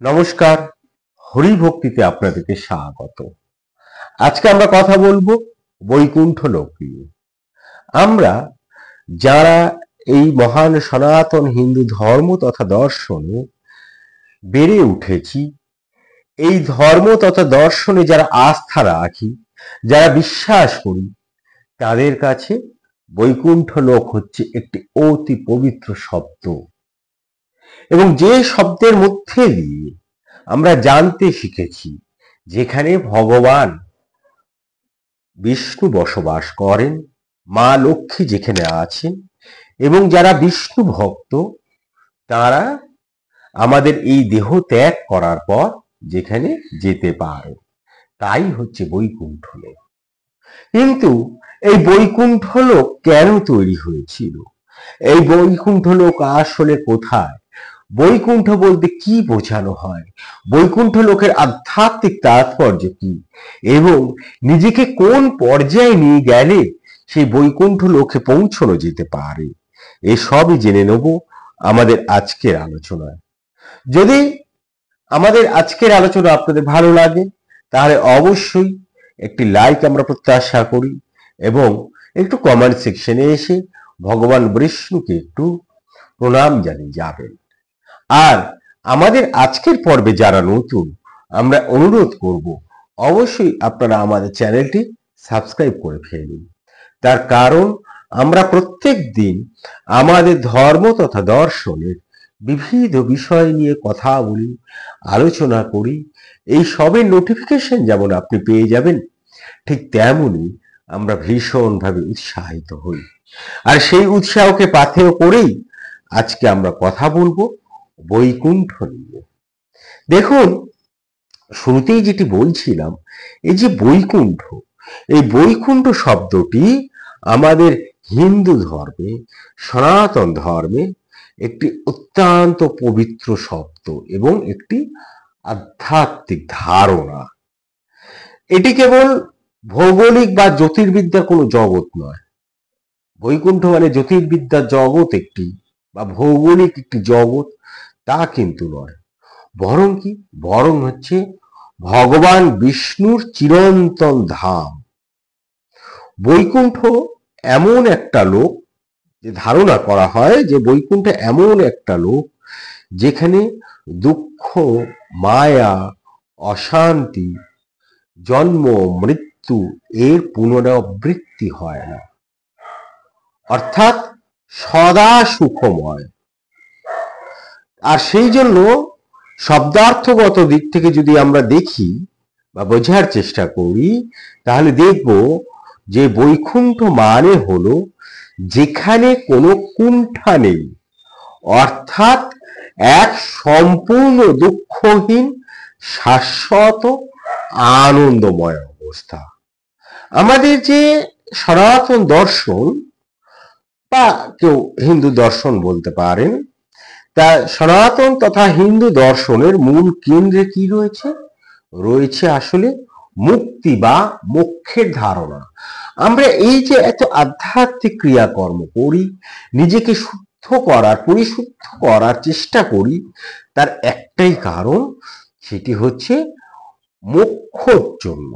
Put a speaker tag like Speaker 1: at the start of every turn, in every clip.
Speaker 1: নমস্কার, হরিভক্তিতে আপনাদেরকে স্বাগত। আজকে আমরা কথা বলবো বৈকুণ্ঠ লোক নিয়ে। আমরা যারা এই মহান সনাতন হিন্দু ধর্ম তথা দর্শনে বেড়ে উঠেছি, এই ধর্ম তথা দর্শনে যারা আস্থা রাখি, যারা বিশ্বাস করি, তাদের কাছে বৈকুণ্ঠ লোক হচ্ছে একটি অতি পবিত্র শব্দ, এবং যে শব্দের মধ্যে দিয়ে আমরা জানতে শিখেছি যেখানে ভগবান বিষ্ণু বসবাস করেন, মা লক্ষ্মী যেখানে আছেন, এবং যারা বিষ্ণু ভক্ত তারা আমাদের এই দেহ ত্যাগ করার পর যেখানে যেতে পারে, তাই হচ্ছে বৈকুণ্ঠ লোক। কিন্তু এই বৈকুণ্ঠ লোক কেন তৈরি হয়েছিল? এই বৈকুণ্ঠ লোক আসলে কোথায়? বৈকুণ্ঠ বলতে কি বোঝানো হয়? বৈকুণ্ঠ লোকের আধ্যাত্মিক তাৎপর্য কি, এবং নিজেকে কোন পর্যায়ে নিয়ে গেলে সেই বৈকুণ্ঠ লোকে পৌঁছানো যেতে পারে, এসবই জেনে নেব আমাদের আজকের আলোচনায়। যদি আমাদের আজকের আলোচনা আপনাদের ভালো লাগে তাহলে অবশ্যই একটি লাইক আমরা প্রত্যাশা করি, এবং একটু কমেন্ট সেকশনে এসে ভগবান বিষ্ণুকে একটু প্রণাম জানিয়ে যাবেন। আর আমাদের আজকের পর্বে যারা নতুন, আমরা অনুরোধ করব অবশ্যই আপনারা আমাদের চ্যানেলটি সাবস্ক্রাইব করে ফেলুন। তার কারণ আমরা প্রত্যেক দিন আমাদের ধর্ম তথা দর্শনের বিবিধ বিষয় নিয়ে কথা বলি, আলোচনা করি। এই সবের নোটিফিকেশন যেমন আপনি পেয়ে যাবেন, ঠিক তেমনই আমরা ভীষণভাবে উৎসাহিত হই। আর সেই উৎসাহকে পাথেয় করেই আজকে আমরা কথা বলবো বৈকুণ্ঠ নিয়ে। দেখুন, শুরুতেই যেটি বলছিলাম, এই যে বৈকুণ্ঠ, এই বৈকুণ্ঠ শব্দটি আমাদের হিন্দু ধর্মে, সনাতন ধর্মে একটি অত্যন্ত পবিত্র শব্দ এবং একটি আধ্যাত্মিক ধারণা। এটি কেবল ভৌগোলিক বা জ্যোতির্বিদ্যার কোনো জগৎ নয়। বৈকুণ্ঠ মানে জ্যোতির্বিদ্যার জগৎ একটি বা ভৌগোলিক একটি জগৎ, তা কিন্তু নয়। বরং কি, বরং হচ্ছে ভগবান বিষ্ণুর চিরন্তন ধাম। বৈকুণ্ঠ এমন একটা লোক, যে ধারণা করা হয় যে বৈকুণ্ঠ এমন একটা লোক যেখানে দুঃখ, মায়া, অশান্তি, জন্ম মৃত্যু এর পুনরাবৃত্তি হয় না, অর্থাৎ সদা সুখময়। আর সেই জন্য শব্দার্থগত দিক থেকে যদি আমরা দেখি বা বোঝার চেষ্টা করি, তাহলে দেখব যে বৈকুণ্ঠ মানে হলো যেখানে কোনো কুণ্ঠা নেই, অর্থাৎ এক সম্পূর্ণ দুঃখহীন শাশ্বত আনন্দময় অবস্থা। আমাদের যে সনাতন দর্শন বা কেউ হিন্দু দর্শন বলতে পারেন, তা সনাতন তথা হিন্দু দর্শনের মূল কেন্দ্রে কি রয়েছে? রয়েছে আসলে মুক্তি বা মোক্ষের ধারণা। আমরা এই যে এত আধ্যাত্মিক ক্রিয়াকর্ম করি, নিজেকে শুদ্ধ করার, পরিশুদ্ধ করার চেষ্টা করি, তার একটাই কারণ, সেটি হচ্ছে মোক্ষর জন্য।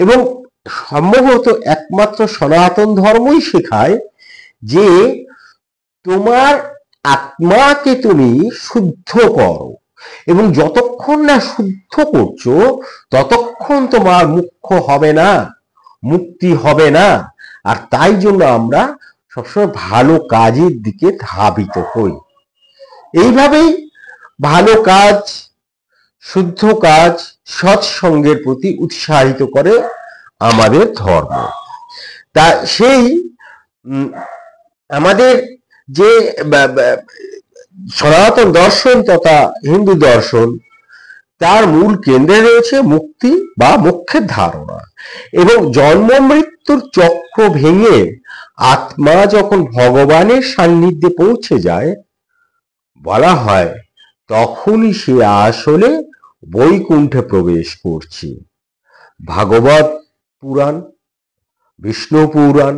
Speaker 1: এবং সম্ভবত একমাত্র সনাতন ধর্মই শেখায় যে তোমার আত্মাকে তুমি শুদ্ধ করো, এবং যতক্ষণ না শুদ্ধ করছো ততক্ষণ তোমার মুখ্য হবে না, মুক্তি হবে না। আর তাই জন্য আমরা সবসময় ভালো কাজের দিকে ধাবিত হই। এইভাবেই ভালো কাজ, শুদ্ধ কাজ, সৎসঙ্গের প্রতি উৎসাহিত করে আমাদের ধর্ম। তা সেই আমাদের যে সনাতন দর্শন তথা হিন্দু দর্শন, তার মূল কেন্দ্রে রয়েছে মুক্তি বা মোক্ষের ধারণা। এবং জন্ম মৃত্যুর চক্র ভেঙে আত্মা যখন ভগবানের সান্নিধ্যে পৌঁছে যায়, বলা হয় তখনই সে আসলে বৈকুণ্ঠে প্রবেশ করছে। ভাগবত পুরাণ, বিষ্ণু পুরাণ,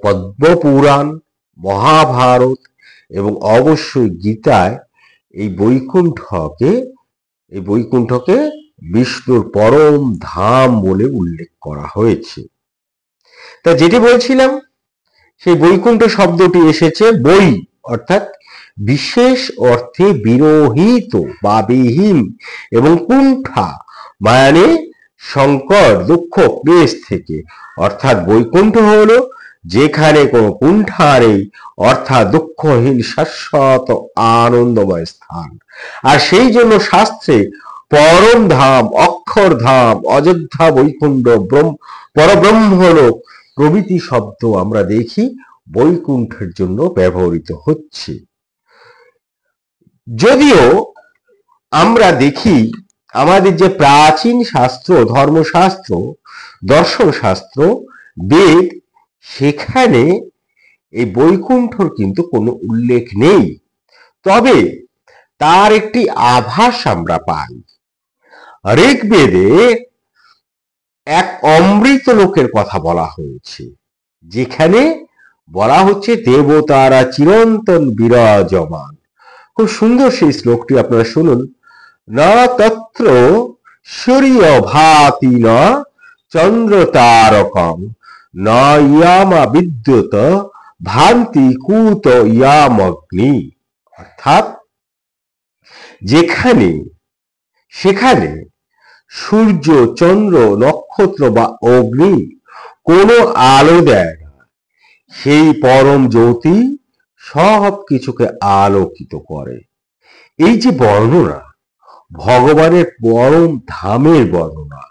Speaker 1: পদ্ম পুরাণ, মহাভারত এবং অবশ্যই গীতায় এই বৈকুণ্ঠকে বিষ্ণুর পরম ধাম বলে উল্লেখ করা হয়েছে। তা যেটি বলছিলাম, সেই বৈকুণ্ঠ শব্দটি এসেছে বৈ অর্থাৎ বিশেষ অর্থে বিরহিত বা বিহীন, এবং কুণ্ঠা মানে সংকট, দুঃখ, ক্লেশ থেকে। অর্থাৎ বৈকুণ্ঠ হলো যেখানে কোনো কুণ্ঠা নেই, অর্থাৎ দুঃখহীন শাশ্বত আনন্দময় স্থান। আর সেই জন্য শাস্ত্রে পরম ধাম, অক্ষরধাম, অযোধ্যা, বৈকুণ্ঠ, পরব্রহ্মলোক প্রভৃতি শব্দ আমরা দেখি বৈকুণ্ঠের জন্য ব্যবহৃত হচ্ছে। যদিও আমরা দেখি আমাদের যে প্রাচীন শাস্ত্র, ধর্মশাস্ত্র, দর্শনশাস্ত্র, বেদ, সেখানে এই বৈকুণ্ঠর কিন্তু কোনো উল্লেখ নেই। তবে তার একটি আভাস আমরা পাই। ঋগ্বেদে এক অমৃত লোকের কথা বলা হয়েছে, যেখানে বলা হচ্ছে দেবতারা চিরন্তন বিরাজমান। খুব সুন্দর সেই শ্লোকটি, আপনারা শুনুন। না তত্র সূর্য ভাতি না চন্দ্র তারকম, না ইয়ামা বিদ্যুৎ ভান্তি কুত ইয়ামগ্নি। অর্থাৎ সেখানে সূর্য, চন্দ্র, নক্ষত্র বা অগ্নি কোনো আলো দেয় না, সেই পরম জ্যোতি সব কিছুকে আলোকিত করে। এই যে বর্ণনা, ভগবানের পরম ধামের বর্ণনা,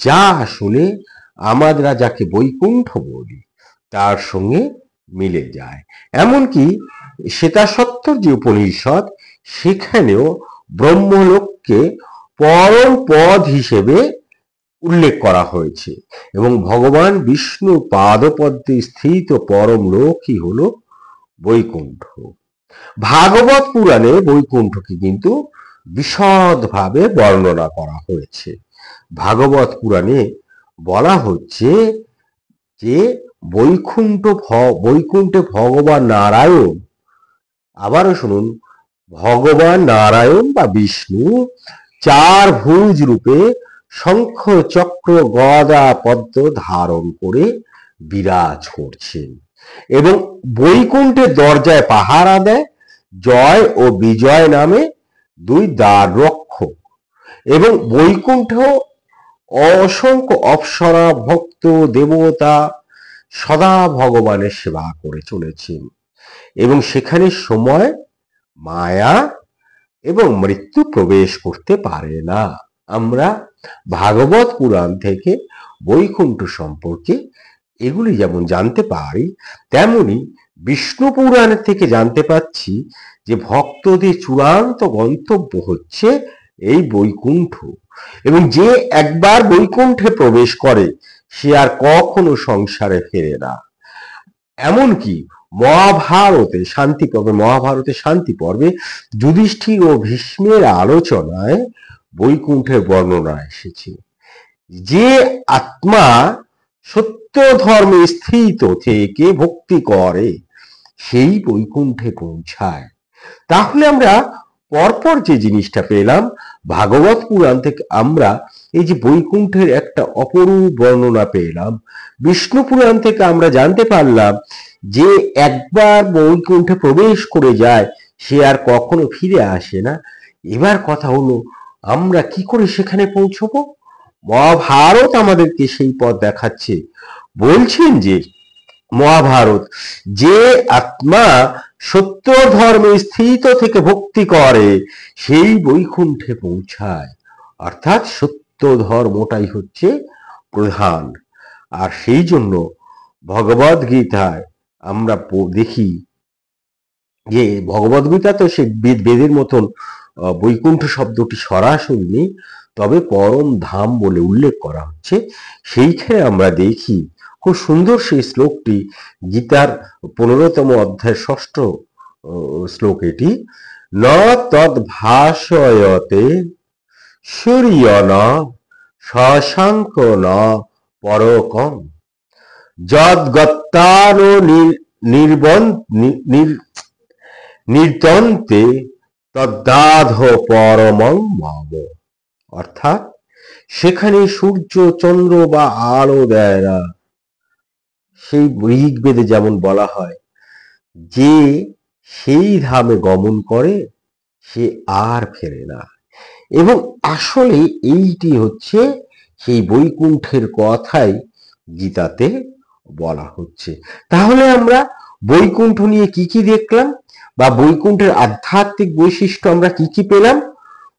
Speaker 1: যা আসলে আমরা যাকে বৈকুণ্ঠ বলি তার সঙ্গে মিলে যায়। এমনকি শ্বেতাসত্তর যে উপনিষদ, সেখানেও ব্রহ্মলোককে পরম পদ হিসেবে উল্লেখ করা হয়েছে, এবং ভগবান বিষ্ণু পাদপদ্মে স্থিত পরম লোকই হলো বৈকুণ্ঠ। ভাগবত পুরাণে বৈকুণ্ঠকে কিন্তু বিশদভাবে বর্ণনা করা হয়েছে। ভাগবত পুরাণে বলা হচ্ছে যে বৈকুণ্ঠে ভগবান নারায়ণ, আবারও শুনুন, ভগবান নারায়ণ বা বিষ্ণু চার ভুজ রূপে শঙ্খ, চক্র, গদা, পদ্ম ধারণ করে বিরাজ করছেন, এবং বৈকুণ্ঠের দরজায় পাহারা দেয় জয় ও বিজয় নামে দুই দ্বার রক্ষক। এবং বৈকুণ্ঠ অসংখ্য অপ্সরা, ভক্ত, দেবতা সদা ভগবানের সেবা করে চলেছেন, এবং সেখানে সময়, মায়া এবং মৃত্যু প্রবেশ করতে পারে না। আমরা ভাগবত পুরাণ থেকে বৈকুণ্ঠ সম্পর্কে এগুলি যেমন জানতে পারি, তেমনি বিষ্ণু পুরাণ থেকে জানতে পাচ্ছি যে ভক্তদের চূড়ান্ত গন্তব্য হচ্ছে এই বৈকুণ্ঠ, এবং যে একবার বৈকুণ্ঠে প্রবেশ করে সে আর কখনো সংসারে ফেরে না। এমনকি মহাভারতে শান্তি পর্বে যুধিষ্ঠির ও ভীষ্মের আলোচনায় বৈকুণ্ঠের বর্ণনা এসেছে। যে আত্মা সত্য ধর্মে স্থিত থেকে ভক্তি করে সেই বৈকুণ্ঠে পৌঁছায়। তাহলে আমরা পরপর যে জিনিসটা পেলাম, ভাগবত পুরাণ থেকে আমরা এই যে বৈকুণ্ঠের একটা অপরূপ বর্ণনা পেলাম, বিষ্ণু পুরাণ থেকে আমরা জানতে পারলাম যে একবার বৈকুণ্ঠে প্রবেশ করে যায় সে আর কখনো ফিরে আসে না। এবার কথা হলো, আমরা কি করে সেখানে পৌঁছবো? মহাভারত আমাদেরকে সেই পথ দেখাচ্ছে। বলছেন যে মহাভারত, যে আত্মা সত্য ধর্মে স্থিত থেকে ভক্তি করে সেই বৈকুণ্ঠে পৌঁছায়। অর্থাৎ সত্য ধর্মটাই হচ্ছে প্রধান। আর সেই জন্য ভগবদ গীতায় আমরা দেখি যে ভগবদ গীতা তো সে বেদের মতন বৈকুণ্ঠ শব্দটি সরাসরি নেই, তবে পরম ধাম বলে উল্লেখ করা হচ্ছে। সেইখানে আমরা দেখি খুব সুন্দর সেই শ্লোকটি, গীতার 15তম অধ্যায়ের 6ষ্ঠ শ্লোক এটি। ন তদ ভাষয়তে সূর্য ন শশাঙ্ক ন পরকম, যদ্গত্তানো নির্তন্তে তদ্দাধ পরমং মম, অর্থাৎ সেখানে সূর্য চন্দ্র বা আলো দেয় না। সেই ঋগ্বেদে যেমন বলা হয় যে সেই ধামে গমন করে সে আর ফেরে না, এবং আসলে এইটি হচ্ছে সেই বৈকুণ্ঠের কথাই গীতাতে বলা হচ্ছে। তাহলে আমরা বৈকুণ্ঠ নিয়ে কি কি দেখলাম, বা বৈকুণ্ঠের আধ্যাত্মিক বৈশিষ্ট্য আমরা কি কি পেলাম।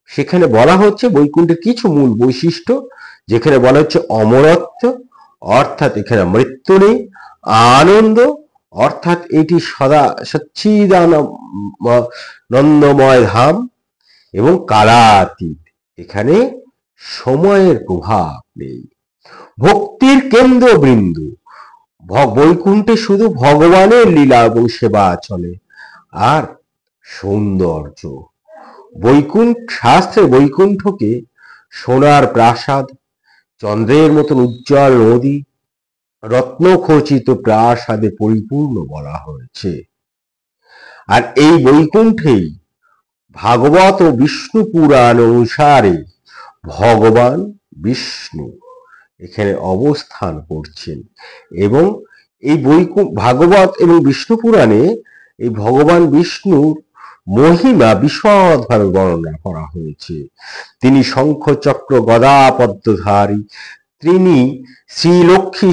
Speaker 1: সেখানে বলা হচ্ছে বৈকুণ্ঠের কিছু মূল বৈশিষ্ট্য, যেখানে বলা হচ্ছে অমরত্ব, অর্থাৎ এখানে মৃত্যু নেই। আনন্দ, অর্থাৎ এটি সদা সচ্চিদানন্দময় ধাম। এবং কালাতীত, এখানে সময়ের প্রভাব নেই। ভক্তির কেন্দ্রবিন্দু, বৈকুণ্ঠে শুধু ভগবানের লীলা এবং সেবা চলে। আর সৌন্দর্য, শাস্ত্রে বৈকুণ্ঠকে সোনার প্রাসাদ, চন্দ্রের মতন উজ্জ্বল নদী, রত্নখচিত প্রাসাদে পরিপূর্ণ বলা হয়েছে। আর এই বৈকুণ্ঠেই ভাগবত ও বিষ্ণু পুরাণ অনুসারে ভগবান বিষ্ণু এখানে অবস্থান করছেন, এবং এই ভাগবত এবং বিষ্ণু পুরাণে এই ভগবান বিষ্ণুর মহিমা বিশদভাবে বর্ণনা করা হয়েছে। তিনি শঙ্খ চক্র গদা পদ্মধারী, তিনি শ্রীলক্ষ্মী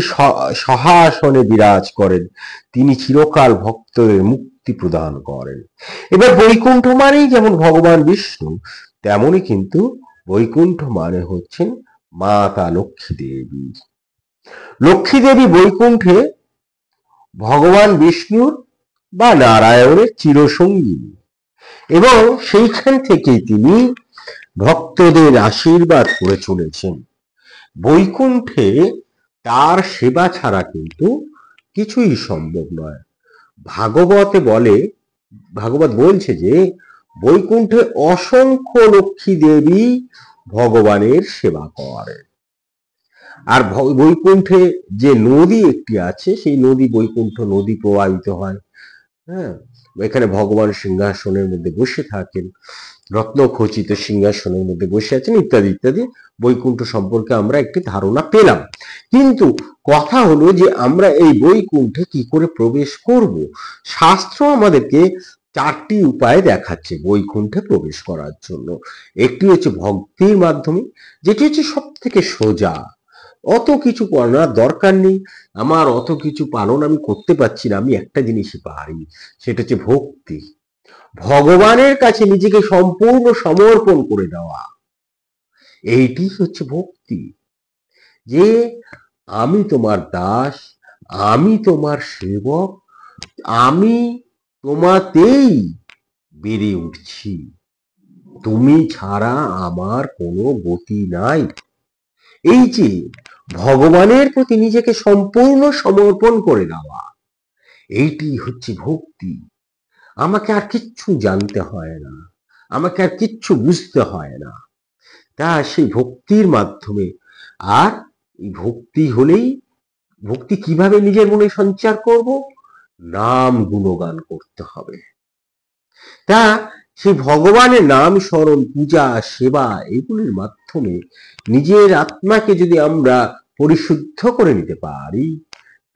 Speaker 1: সহাসনে বিরাজ করেন, তিনি চিরকাল ভক্তদের মুক্তি প্রদান করেন। এবার বৈকুণ্ঠ মানেই যেমন ভগবান বিষ্ণু, তেমনই কিন্তু বৈকুণ্ঠ মানে হচ্ছেন মাতা লক্ষ্মী দেবী। লক্ষ্মী দেবী বৈকুণ্ঠে ভগবান বিষ্ণুর বা নারায়ণের চিরসঙ্গিনী, এবং সেইখান থেকেই তিনি ভক্তদের আশীর্বাদ করে চলেছেন। বৈকুণ্ঠে তার সেবা ছাড়া কিন্তু কিছুই সম্ভব নয়। ভাগবত বলছে যে বৈকুণ্ঠে অসংখ্য লক্ষ্মী দেবী ভগবানের সেবা করেন। আর বৈকুণ্ঠে যে নদী একটি আছে, সেই নদী বৈকুণ্ঠ নদী প্রবাহিত হয়। হ্যাঁ, এখানে ভগবান সিংহাসনের মধ্যে বসে থাকেন, রত্নখচিত সিংহাসনের মধ্যে বসে আছেন, ইত্যাদি ইত্যাদি বৈকুণ্ঠ সম্পর্কে আমরা একটি ধারণা পেলাম। কিন্তু কথা হলো যে আমরা এই বৈকুণ্ঠে কি করে প্রবেশ করব। শাস্ত্র আমাদেরকে চারটি উপায় দেখাচ্ছে বৈকুণ্ঠে প্রবেশ করার জন্য। একটি হচ্ছে ভক্তির মাধ্যমে, যেটি হচ্ছে সব থেকে সোজা। অত কিছু করার দরকার নেই, আমার অত কিছু পালন আমি করতে পারছি না, আমি একটা জিনিসই পারি, সেটা হচ্ছে ভক্তি। ভগবানের কাছে নিজেকে সম্পূর্ণ সমর্পণ করে দেওয়া, এইটি হচ্ছে ভক্তি। যে আমি তোমার দাস, আমি তোমার সেবক, আমি তোমাতেই বেড়ে উঠছি, তুমি ছাড়া আমার কোনো গতি নাই। এই যে ভগবানের প্রতি নিজেকে সম্পূর্ণ সমর্পণ করে দেওয়া, এইটি হচ্ছে ভক্তি। আমাকে আর কিচ্ছু জানতে হয় না, আমাকে আর কিচ্ছু বুঝতে হয় না। তা সেই ভক্তির মাধ্যমে, আর এই ভক্তি কিভাবে নিজের মনে সঞ্চার করব, নাম গুণগান করতে হবে। তা সেই ভগবানের নাম স্মরণ, পূজা, সেবা, এগুলির মাধ্যমে নিজের আত্মাকে যদি আমরা পরিশুদ্ধ করে নিতে পারি,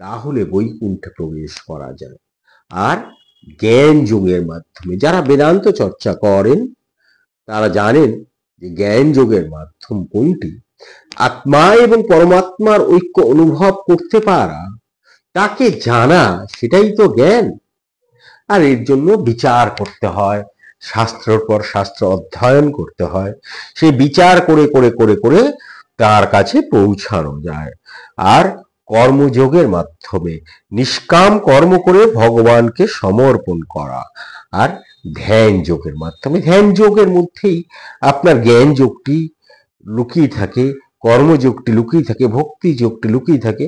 Speaker 1: তাহলে বৈকুণ্ঠে প্রবেশ করা যায়। আর জ্ঞান যোগের মাধ্যমে, যারা বেদান্ত চর্চা করেন তারা জানেন যে জ্ঞান যোগের মাধ্যম কোনটি। আত্মা এবং পরমাত্মার ঐক্য অনুভব করতে পারা, তাকে জানা, সেটাই তো জ্ঞান। আর এর জন্য বিচার করতে হয়, শাস্ত্রের পর শাস্ত্র অধ্যয়ন করতে হয়, সেই বিচার করে করে করে করে তার কাছে পৌঁছানো যায়। আর কর্মযোগের মাধ্যমে নিষ্কাম কর্ম করে ভগবানকে সমর্পণ করা, আর ধ্যান যোগের মাধ্যমে, ধ্যান যোগের মধ্যেই আপনার জ্ঞান যোগটি লুকিয়ে থাকে, কর্মযোগটি লুকিয়ে থাকে, ভক্তি যোগটি লুকিয়ে থাকে।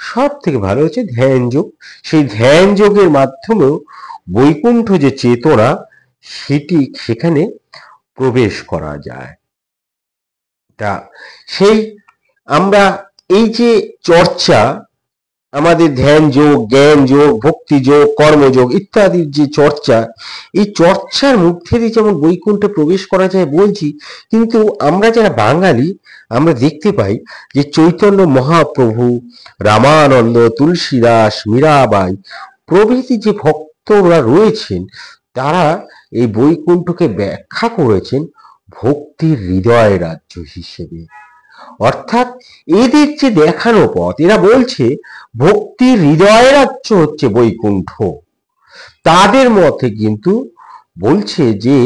Speaker 1: সব থেকে ভালো হচ্ছে ধ্যান যোগ। সেই ধ্যান যোগের মাধ্যমেও বৈকুণ্ঠ যে চেতনা, সেটি সেখানে প্রবেশ করা যায়। তা সেই আমরা এই যে চর্চা, আমাদের ধ্যান যোগ, জ্ঞান যোগ, ভক্তি যোগ, কর্মযোগ ইত্যাদির যে চর্চা, এই চর্চার মধ্যে দিয়ে যেমন বৈকুণ্ঠে প্রবেশ করা যায় বলছি, কিন্তু আমরা যারা বাঙালি আমরা দেখতে পাই যে চৈতন্য মহাপ্রভু, রামানন্দ, তুলসীদাস, মীরাবাই প্রভৃতি যে ভক্তরা রয়েছেন, তারা এই বৈকুণ্ঠকে ব্যাখ্যা করেছেন ভক্তির হৃদয় রাজ্য হিসেবে। অর্থাৎ এদের যে দেখানো পথ, এরা বলছে ভক্তির হৃদয় রাজ্য হচ্ছে বৈকুণ্ঠ। তাদের মতে কিন্তু বলছে যে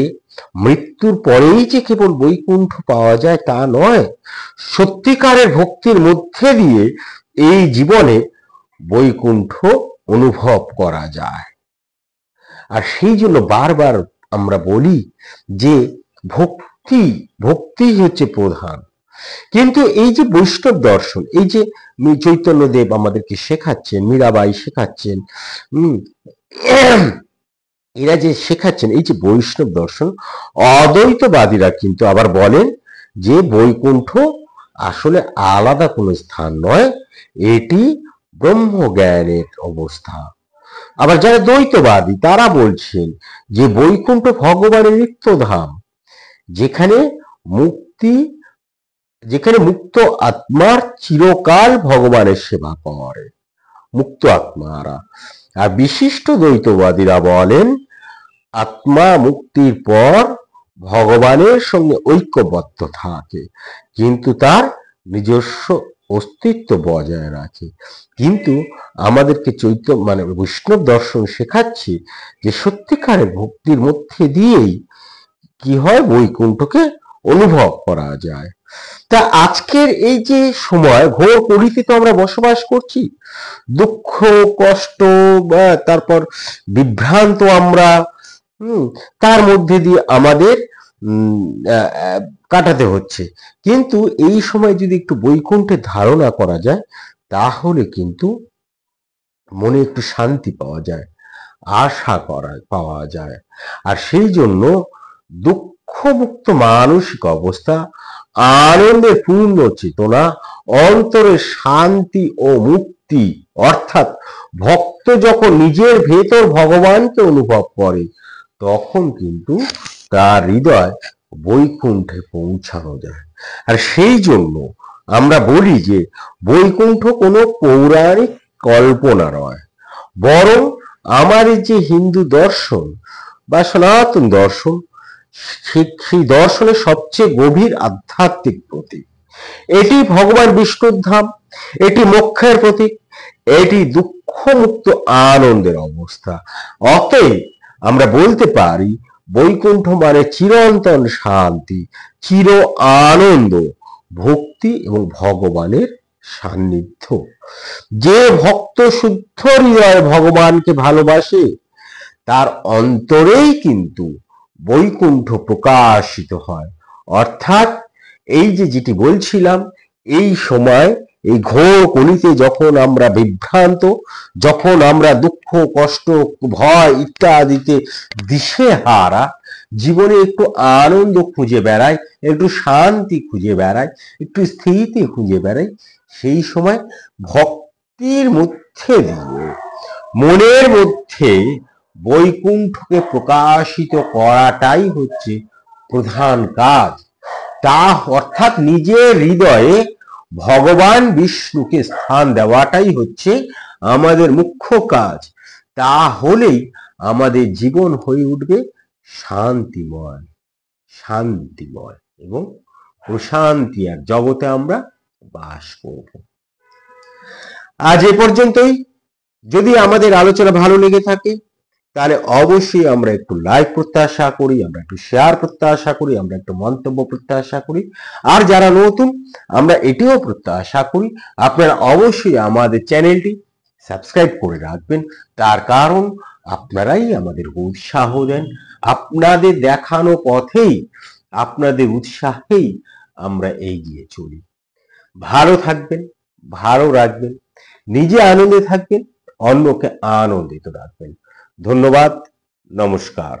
Speaker 1: মৃত্যুর পরেই যে কেবল বৈকুণ্ঠ পাওয়া যায় তা নয়, সত্যিকারের ভক্তির মধ্যে দিয়ে এই জীবনে বৈকুণ্ঠ অনুভব করা যায়। আর সেই জন্য বারবার আমরা বলি যে ভক্তি হচ্ছে প্রধান। কিন্তু এই যে বৈষ্ণব দর্শন, এই যে চৈতন্যদেব আমাদেরকে শেখাচ্ছেন, মীরাবাই শেখাচ্ছেন, এরা যে শেখাচ্ছেন এই যে বৈষ্ণব দর্শন, অদ্বৈতবাদীরা কিন্তু আবার বলেন যে বৈকুণ্ঠ আসলে আলাদা কোনো স্থান নয়, এটি ব্রহ্মজ্ঞানের অবস্থা। আবার যারা দ্বৈতবাদী তারা বলছেন যে বৈকুণ্ঠ ভগবানের নিত্যধাম, যেখানে মুক্ত আত্মার চিরকাল ভগবানের সেবা করে মুক্ত আত্মারা। আর বিশিষ্ট দ্বৈতবাদীরা বলেন আত্মা মুক্তির পর ভগবানের সঙ্গে ঐক্যবদ্ধ থাকে, কিন্তু তার নিজস্ব অস্তিত্ব বজায় রাখে। কিন্তু আমাদেরকে বৈষ্ণব দর্শন শেখাচ্ছে যে সত্যিকারের ভক্তির মধ্যে দিয়েই কি হয়, বৈকুণ্ঠকে অনুভব করা যায়। তা আজকের এই যে সময় ঘোর কলিতে আমরা বসবাস করছি, দুঃখ কষ্ট বা তারপর বিভ্রান্ত আমরা তার মধ্যে দিয়ে আমাদের কাটাতে হচ্ছে। কিন্তু এই সময় যদি একটু বৈকুণ্ঠের ধারণা করা যায়, তাহলে কিন্তু মনে একটু শান্তি পাওয়া যায়, পাওয়া যায়। আর সেই জন্য দুঃখমুক্ত মানসিক অবস্থা, আনন্দের পূর্ণ চেতনা, অন্তরের শান্তি ও মুক্তি, অর্থাৎ ভক্ত যখন নিজের ভেতর ভগবানকে অনুভব করে তখন কিন্তু তার হৃদয় বৈকুণ্ঠে পৌঁছানো যায়। আর সেই জন্য আমরা বলি যে বৈকুণ্ঠ কোনো পৌরাণিক কল্পনা নয়, বরং আমাদের যে হিন্দু দর্শন বা সনাতন দর্শন, সেই দর্শনের সবচেয়ে গভীর আধ্যাত্মিক প্রতীক। এটি ভগবান বিষ্ণুর ধাম, এটি মোক্ষের প্রতীক, এটি দুঃখমুক্ত আনন্দের অবস্থা। অতএব আমরা বলতে পারি বৈকুণ্ঠ মানে চিরন্তন শান্তি, চির আনন্দ, ভক্তি এবং ভগবানের সান্নিধ্য। যে ভক্ত শুদ্ধ হৃদয়ে ভগবানকে ভালোবাসে তার অন্তরেই কিন্তু বৈকুণ্ঠ প্রকাশিত হয়। অর্থাৎ এই যেটি বলছিলাম, এই সময় এই ঘোর কলিতে যখন আমরা বিভ্রান্ত, যখন আমরা দুঃখ কষ্ট ভয় ইত্যাদিতে দিশেহারা, জীবনে একটু আনন্দ খুঁজে বেড়াই, একটু শান্তি খুঁজে বেড়াই, একটু স্থিতি খুঁজে বেড়াই, সেই সময় ভক্তির মধ্যে দিয়ে মনের মধ্যে বৈকুণ্ঠকে প্রকাশিত করাটাই হচ্ছে প্রধান কাজ। তা অর্থাৎ নিজের হৃদয়ে ভগবান বিষ্ণুকে স্থান দেওয়াটাই হচ্ছে আমাদের মুখ্য কাজ। তাহলেই আমাদের জীবন হয়ে উঠবে শান্তিময় এবং প্রশান্তি এক জগতে আমরা বাস করব। আজ এ পর্যন্তই। যদি আমাদের আলোচনা ভালো লেগে থাকে তাহলে অবশ্যই আমরা একটু লাইক প্রত্যাশা করি, আমরা একটু শেয়ার প্রত্যাশা করি, আমরা একটু মন্তব্য প্রত্যাশা করি। আর যারা নতুন, আমরা এটিও প্রত্যাশা করি আপনারা অবশ্যই আমাদের চ্যানেলটি সাবস্ক্রাইব করে রাখবেন। তার কারণ আপনারাই আমাদের উৎসাহ দেন, আপনাদের দেখানো পথেই, আপনাদের উৎসাহেই আমরা এগিয়ে চলি। ভালো থাকবেন, ভালো রাখবেন, নিজে আনন্দে থাকবেন, অন্যকে আনন্দিত রাখবেন। ধন্যবাদ, নমস্কার।